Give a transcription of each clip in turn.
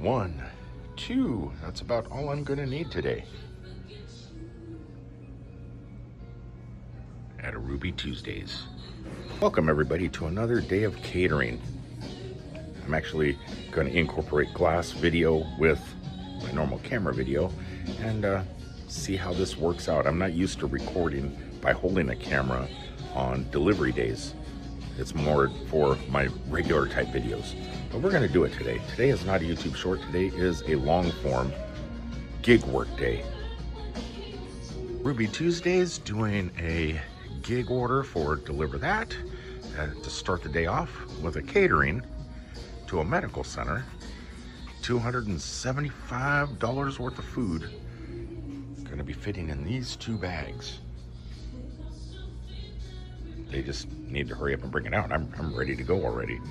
1, 2. That's about all I'm gonna need today. At a Ruby Tuesdays. Welcome everybody to another day of catering. I'm actually going to incorporate glass video with my normal camera video and see how this works out. I'm not used to recording by holding a camera on delivery days. It's more for my regular type videos. But we're going to do it today. Today is not a YouTube short. Today is a long form gig work day. Ruby Tuesdays doing a gig order for Deliver That to start the day off with a catering to a medical center. $275 worth of food going to be fitting in these 2 bags. They just need to hurry up and bring it out. I'm ready to go already.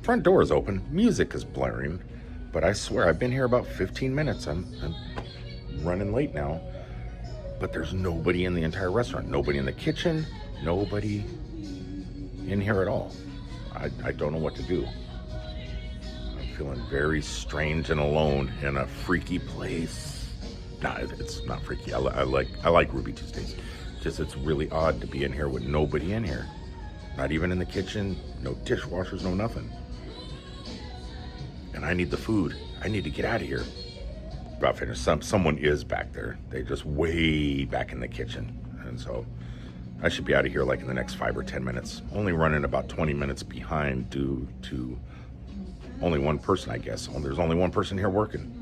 Front door is open, music is blaring, but I swear I've been here about 15 minutes. I'm running late now. But there's nobody in the entire restaurant, nobody in the kitchen, nobody in here at all. I don't know what to do. I'm feeling very strange and alone in a freaky place. Nah, it's not freaky. I like Ruby Tuesdays. Just it's really odd to be in here with nobody in here. Not even in the kitchen, no dishwashers, no nothing. And I need the food. I need to get out of here. About finished. Someone is back there. They just way back in the kitchen, and so I should be out of here like in the next 5 or 10 minutes. Only running about 20 minutes behind due to only one person, I guess. There's only one person here working.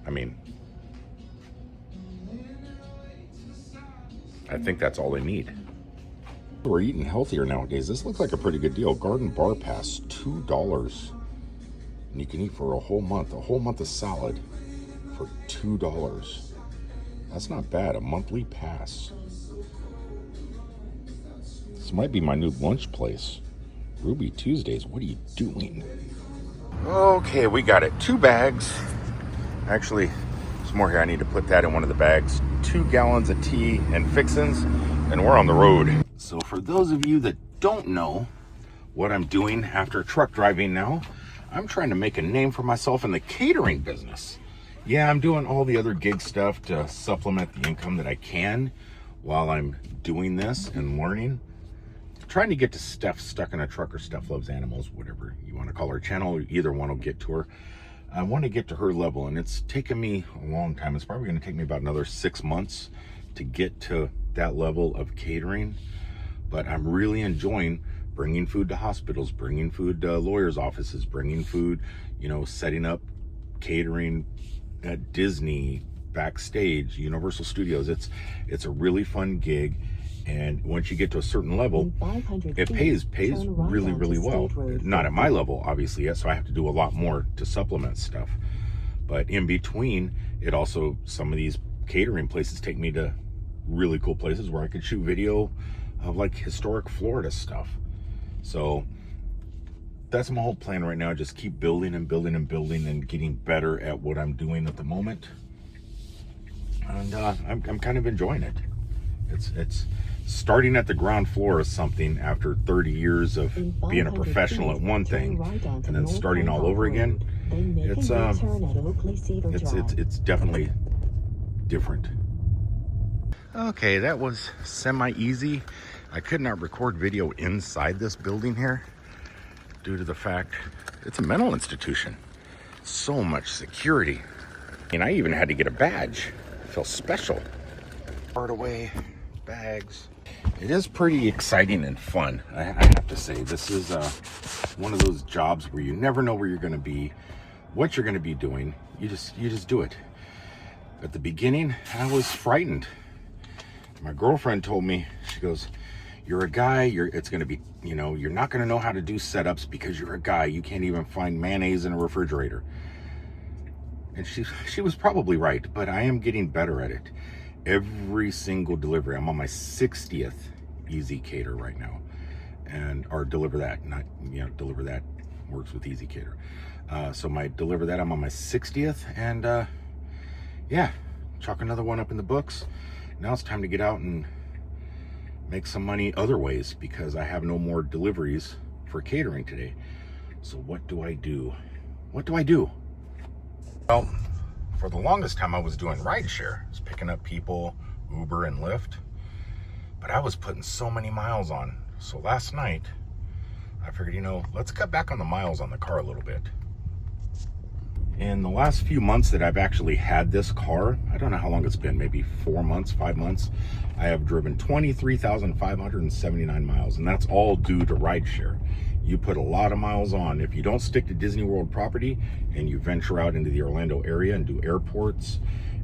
I mean, I think that's all they need. We're eating healthier nowadays. This looks like a pretty good deal. Garden Bar Pass, $2, and you can eat for a whole month of salad for $2. That's not bad, a monthly pass. This might be my new lunch place. Ruby Tuesdays, what are you doing? Okay, we got it, 2 bags. Actually, there's more here. I need to put that in one of the bags. 2 gallons of tea and fixins, and we're on the road. So for those of you that don't know what I'm doing after truck driving now, I'm trying to make a name for myself in the catering business. Yeah, I'm doing all the other gig stuff to supplement the income that I can while I'm doing this and learning. Trying to get to Steph Stuck in a Truck, or Steph Loves Animals, whatever you want to call her channel. Either one will get to her. I want to get to her level, and it's taken me a long time. It's probably going to take me about another 6 months to get to that level of catering. But I'm really enjoying bringing food to hospitals, bringing food to lawyers' offices, bringing food, setting up catering at Disney, backstage, Universal Studios. It's a really fun gig, and once you get to a certain level, it pays really, really well. Not at my level, obviously, yet, so I have to do a lot more to supplement stuff. But in between, it also, some of these catering places take me to really cool places where I could shoot video of like historic Florida stuff. So that's my whole plan right now. Just keep building and building and building and getting better at what I'm doing at the moment. And I'm kind of enjoying it. It's starting at the ground floor of something after 30 years of being a professional at one thing and then starting all over again. It's definitely different. Okay, that was semi-easy. I could not record video inside this building here due to the fact it's a mental institution. So much security. And I even had to get a badge. I feel special. Part away, bags. It is pretty exciting and fun, I have to say. This is one of those jobs where you never know where you're going to be, what you're going to be doing. You just do it. At the beginning, I was frightened. My girlfriend told me, she goes, "You're a guy, it's going to be, you're not going to know how to do setups because you're a guy. You can't even find mayonnaise in a refrigerator." And she was probably right, but I am getting better at it. Every single delivery, I'm on my 60th Easy Cater right now. Or Deliver That, not, Deliver That works with Easy Cater. So my Deliver That, I'm on my 60th, and yeah, chalk another one up in the books. Now it's time to get out and make some money other ways because I have no more deliveries for catering today. So what do I do? What do I do? Well, for the longest time I was doing rideshare. I was picking up people, Uber and Lyft, but I was putting so many miles on. So last night, I figured, let's cut back on the miles on the car a little bit. In the last few months that I've actually had this car, I don't know how long it's been, maybe 4 months, 5 months, I have driven 23,579 miles, and that's all due to rideshare. You put a lot of miles on. If you don't stick to Disney World property and you venture out into the Orlando area and do airports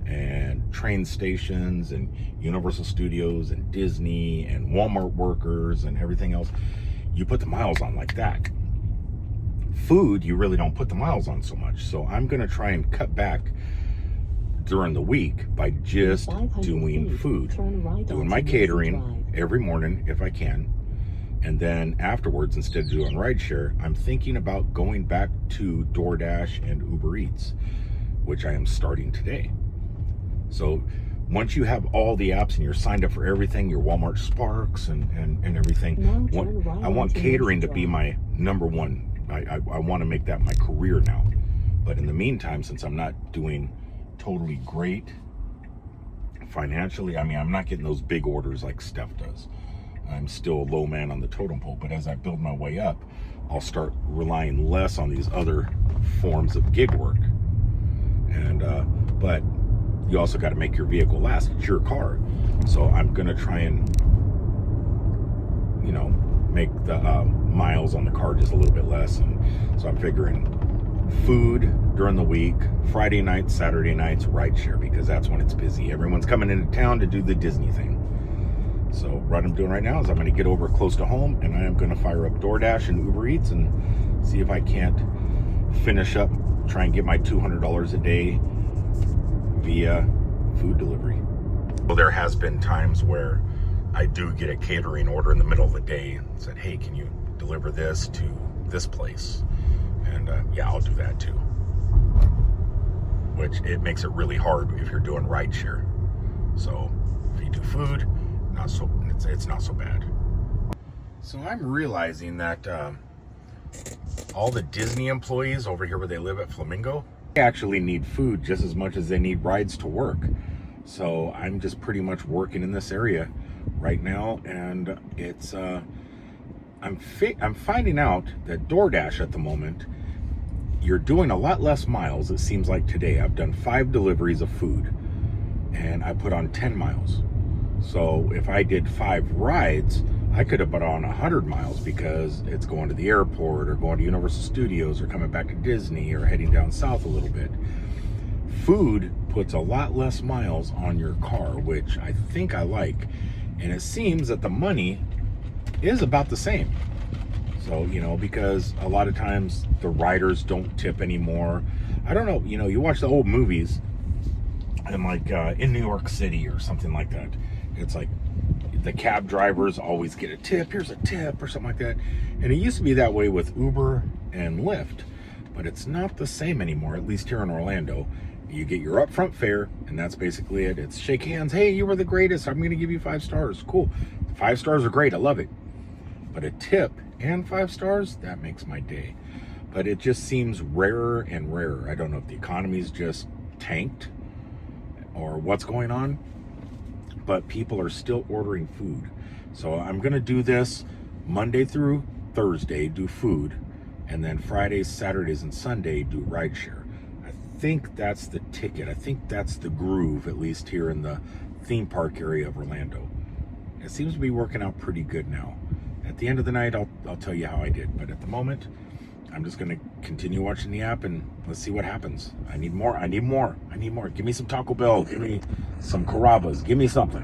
and train stations and Universal Studios and Disney and Walmart workers and everything else, you put the miles on like that. Food, you really don't put the miles on so much. So I'm going to try and cut back during the week by just doing food, doing my catering every morning if I can. And then afterwards, instead of doing rideshare, I'm thinking about going back to DoorDash and Uber Eats, which I am starting today. So once you have all the apps and you're signed up for everything, your Walmart Sparks and everything, I want catering to be my number one. I want to make that my career now. But in the meantime, since I'm not doing totally great financially, I'm not getting those big orders like Steph does. I'm still a low man on the totem pole, but as I build my way up, I'll start relying less on these other forms of gig work. And but you also got to make your vehicle last. It's your car. So I'm going to try and make the miles on the car just a little bit less. And so I'm figuring food during the week, Friday nights, Saturday nights, rideshare, because that's when it's busy. Everyone's coming into town to do the Disney thing. So what I'm doing right now is I'm going to get over close to home and I am going to fire up DoorDash and Uber Eats and see if I can't finish up, try and get my $200 a day via food delivery. Well, there has been times where I do get a catering order in the middle of the day and said, hey, can you deliver this to this place? And yeah, I'll do that too. Which it makes it really hard if you're doing rideshare. So if you do food, it's not so bad. So I'm realizing that all the Disney employees over here where they live at Flamingo, they actually need food just as much as they need rides to work. So I'm just pretty much working in this area right now, and it's I'm finding out that DoorDash at the moment, you're doing a lot less miles. It seems like today I've done 5 deliveries of food and I put on 10 miles. So if I did 5 rides, I could have put on 100 miles because it's going to the airport or going to Universal Studios or coming back to Disney or heading down south a little bit. Food puts a lot less miles on your car, which I think I like. And it seems that the money is about the same. So, because a lot of times the riders don't tip anymore. I don't know, you watch the old movies and like in New York City or something like that. It's like the cab drivers always get a tip. Here's a tip or something like that. And it used to be that way with Uber and Lyft, but it's not the same anymore, at least here in Orlando. You get your upfront fare, and that's basically it. It's shake hands. Hey, you were the greatest. I'm going to give you 5 stars. Cool. 5 stars are great. I love it. But a tip and 5 stars, that makes my day. But it just seems rarer and rarer. I don't know if the economy's just tanked or what's going on, but people are still ordering food. So I'm going to do this Monday through Thursday, do food, and then Fridays, Saturdays, and Sunday do rideshare. I think that's the ticket. I think that's the groove, at least here in the theme park area of Orlando. It seems to be working out pretty good now. At the end of the night, I'll tell you how I did. But at the moment, I'm just going to continue watching the app and let's see what happens. I need more. Give me some Taco Bell. Give me some Carrabba's. Give me something.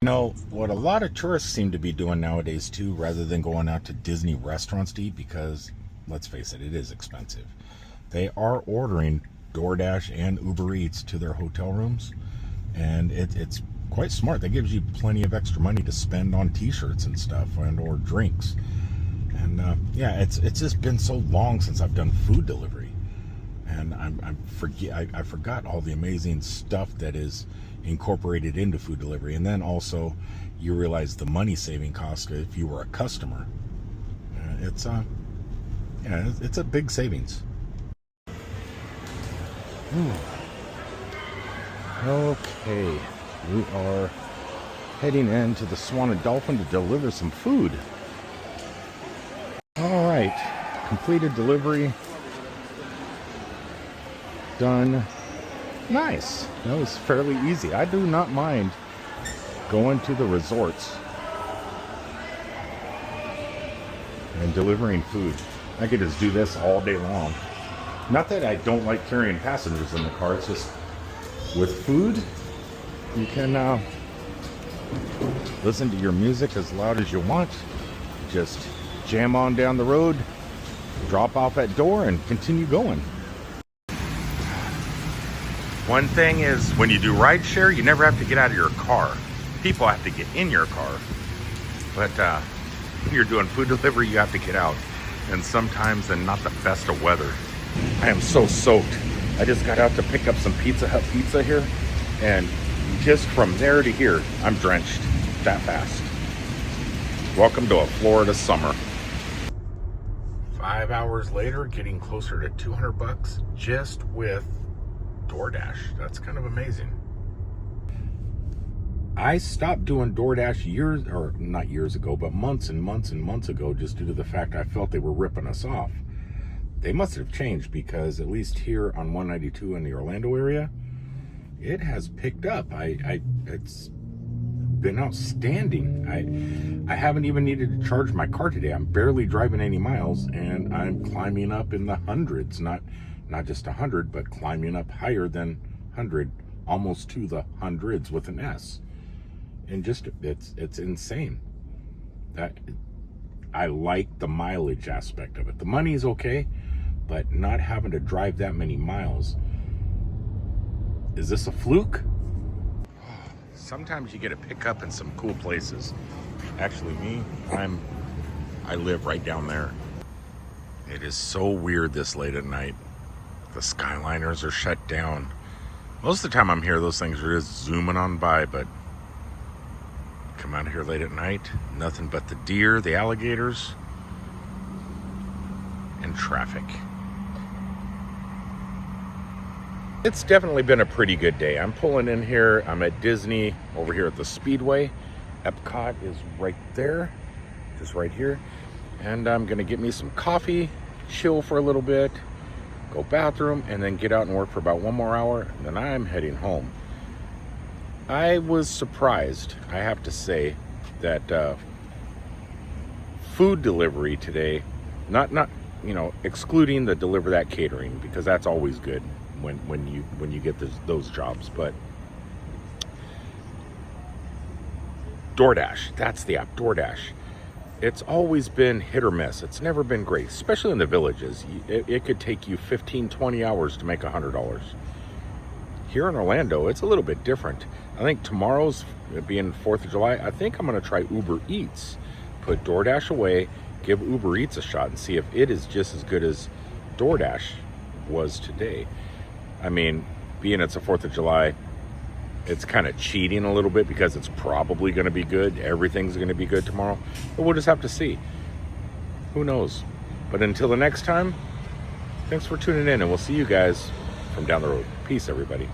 What a lot of tourists seem to be doing nowadays too, rather than going out to Disney restaurants to eat, because let's face it, it is expensive. They are ordering DoorDash and Uber Eats to their hotel rooms, and it's quite smart. That gives you plenty of extra money to spend on t-shirts and stuff and or drinks. And yeah, it's just been so long since I've done food delivery, and I forgot all the amazing stuff that is incorporated into food delivery. And then also you realize the money saving cost if you were a customer. It's a big savings. Okay, we are heading into the Swan and Dolphin to deliver some food. All right, completed delivery. Done. Nice. That was fairly easy. I do not mind going to the resorts and delivering food. I could just do this all day long. Not that I don't like carrying passengers in the car, it's just with food, you can listen to your music as loud as you want. Just jam on down the road, drop off at door, and continue going. One thing is, when you do rideshare, you never have to get out of your car. People have to get in your car. But when you're doing food delivery, you have to get out. And sometimes in not the best of weather. I am so soaked. I just got out to pick up some Pizza Hut pizza here. And just from there to here, I'm drenched that fast. Welcome to a Florida summer. 5 hours later, getting closer to $200 just with DoorDash. That's kind of amazing. I stopped doing DoorDash not years ago, but months and months and months ago, just due to the fact I felt they were ripping us off. They must have changed, because at least here on 192 in the Orlando area, it has picked up. It's been outstanding. I haven't even needed to charge my car today. I'm barely driving any miles, and I'm climbing up in the hundreds, not just 100, but climbing up higher than 100, almost to the hundreds with an S. And just it's insane. That I like the mileage aspect of it. The money is okay, but not having to drive that many miles. Is this a fluke? Sometimes you get a pickup in some cool places. Actually, I live right down there. It is so weird this late at night. The Skyliners are shut down. Most of the time I'm here, those things are just zooming on by, but come out here late at night, nothing but the deer, the alligators, and traffic. It's definitely been a pretty good day. I'm pulling in here. I'm at Disney over here at the Speedway. Epcot is right there, just right here. And I'm gonna get me some coffee, chill for a little bit, go bathroom, and then get out and work for about 1 more hour, and then I'm heading home. I was surprised, I have to say, that food delivery today, not excluding the deliver that catering, because that's always good when you get those jobs, but DoorDash, that's the app, DoorDash. It's always been hit or miss. It's never been great, especially in the villages. It could take you 15, 20 hours to make $100. Here in Orlando, it's a little bit different. I think tomorrow's being 4th of July, I think I'm gonna try Uber Eats. Put DoorDash away, give Uber Eats a shot, and see if it is just as good as DoorDash was today. I mean, being it's the 4th of July, it's kind of cheating a little bit, because it's probably going to be good. Everything's going to be good tomorrow. But we'll just have to see. Who knows? But until the next time, thanks for tuning in, and we'll see you guys from down the road. Peace, everybody.